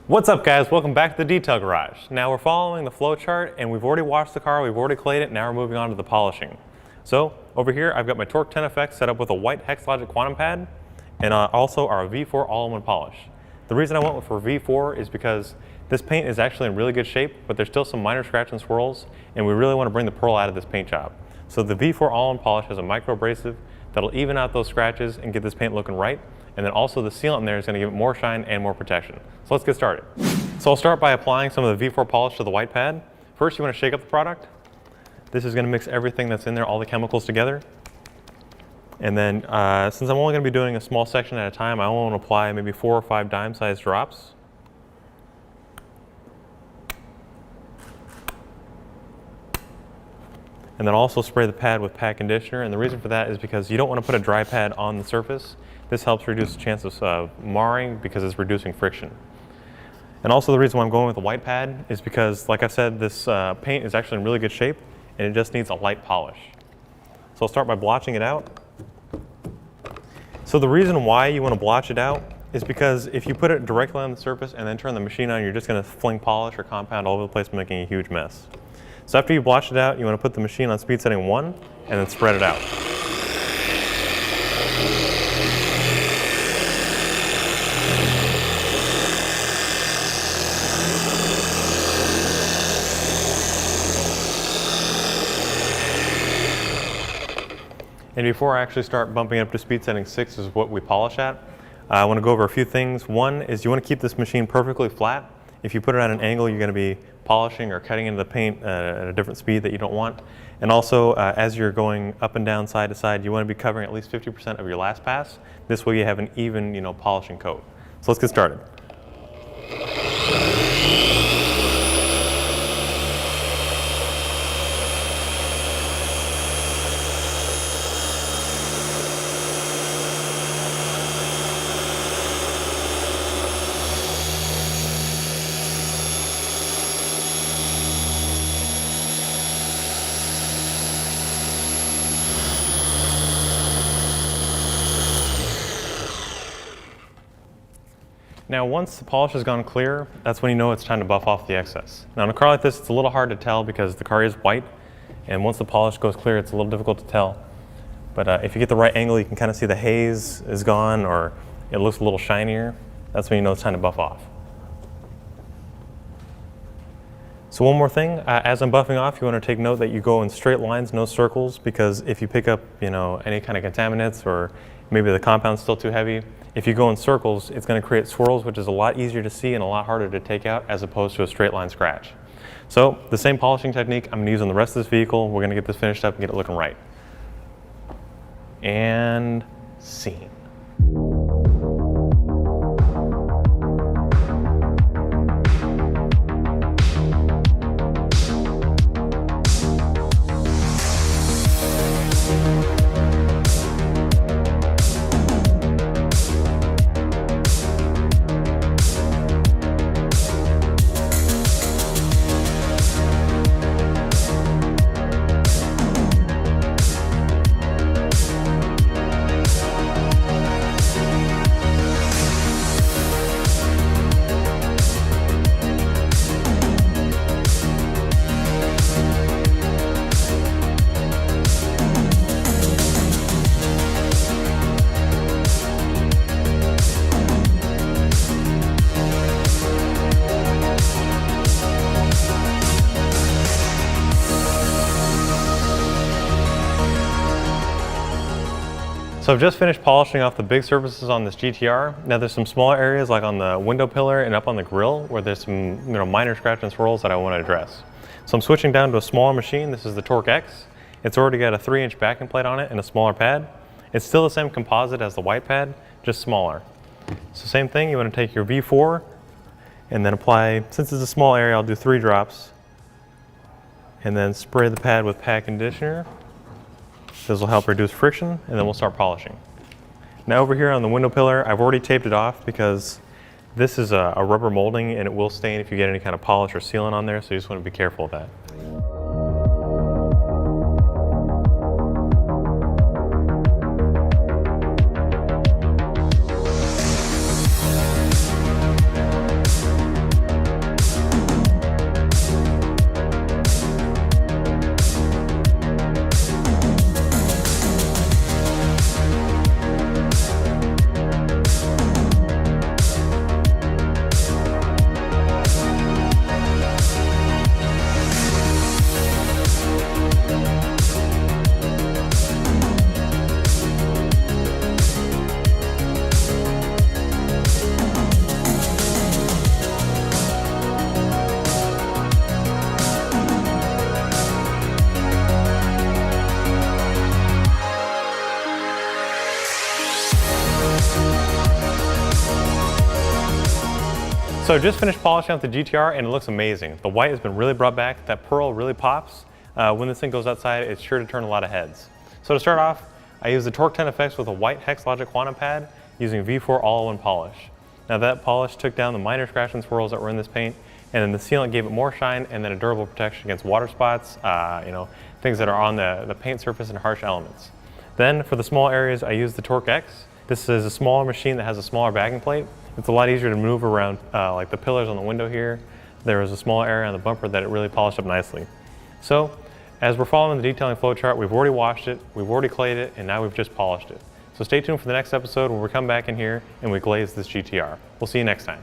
What's up guys, welcome back to the Detail Garage. Now we're following the flow chart and we've already washed the car, we've already clayed it, now we're moving on to the polishing. So over here I've got my Torque 10FX set up with a white Hexlogic quantum pad and also our V4 all-in-one polish. The reason I went for V4 is because this paint is actually in really good shape, but there's still some minor scratch and swirls and we really want to bring the pearl out of this paint job. So the V4 all-in polish has a micro abrasive that'll even out those scratches and get this paint looking right. And then also the sealant in there is going to give it more shine and more protection. So let's get started. So I'll start by applying some of the V4 polish to the white pad. First you want to shake up the product. This is going to mix everything that's in there, all the chemicals together. And then since I'm only going to be doing a small section at a time, I only want to apply maybe 4 or 5 dime-sized drops. And then also spray the pad with pad conditioner, and the reason for that is because you don't want to put a dry pad on the surface. This helps reduce the chance of marring because it's reducing friction. And also the reason why I'm going with a white pad is because, like I said, this paint is actually in really good shape and it just needs a light polish. So I'll start by blotching it out. So the reason why you want to blotch it out is because if you put it directly on the surface and then turn the machine on, you're just going to fling polish or compound all over the place, making a huge mess. So after you blotch it out, you want to put the machine on speed setting 1 and then spread it out. And before I actually start bumping it up to speed setting 6 is what we polish at, I want to go over a few things. One is you want to keep this machine perfectly flat. If you put it at an angle, you're going to be polishing or cutting into the paint at a different speed that you don't want. And also, as you're going up and down, side to side, you want to be covering at least 50% of your last pass. This way you have an even, polishing coat. So let's get started. Now once the polish has gone clear, that's when you know it's time to buff off the excess. Now in a car like this, it's a little hard to tell because the car is white, and once the polish goes clear, it's a little difficult to tell. But if you get the right angle, you can kind of see the haze is gone or it looks a little shinier. That's when you know it's time to buff off. So one more thing, as I'm buffing off, you want to take note that you go in straight lines, no circles, because if you pick up any kind of contaminants or maybe the compound's still too heavy, if you go in circles, it's going to create swirls, which is a lot easier to see and a lot harder to take out as opposed to a straight line scratch. So the same polishing technique I'm going to use on the rest of this vehicle. We're going to get this finished up and get it looking right. And scene. So I've just finished polishing off the big surfaces on this GTR. Now there's some smaller areas like on the window pillar and up on the grill where there's some minor scratch and swirls that I want to address. So I'm switching down to a smaller machine. This is the Torque X. It's already got a 3-inch backing plate on it and a smaller pad. It's still the same composite as the white pad, just smaller. So same thing, you want to take your V4 and then apply, since it's a small area, I'll do 3 drops. And then spray the pad with pad conditioner. This will help reduce friction, and then we'll start polishing. Now over here on the window pillar, I've already taped it off because this is a rubber molding and it will stain if you get any kind of polish or sealant on there, so you just want to be careful of that. So I just finished polishing up the GTR and it looks amazing. The white has been really brought back. That pearl really pops. When this thing goes outside, it's sure to turn a lot of heads. So to start off, I used the Torque 10 effects with a white Hex Logic Quantum pad using V4 all-in-one polish. Now that polish took down the minor scratch and swirls that were in this paint, and then the sealant gave it more shine and then a durable protection against water spots, things that are on the paint surface and harsh elements. Then for the small areas, I used the Torque X. This is a smaller machine that has a smaller backing plate. It's a lot easier to maneuver around, like the pillars on the window here. There was a small area on the bumper that it really polished up nicely. So, as we're following the detailing flowchart, we've already washed it, we've already clayed it, and now we've just polished it. So stay tuned for the next episode where we come back in here and we glaze this GTR. We'll see you next time.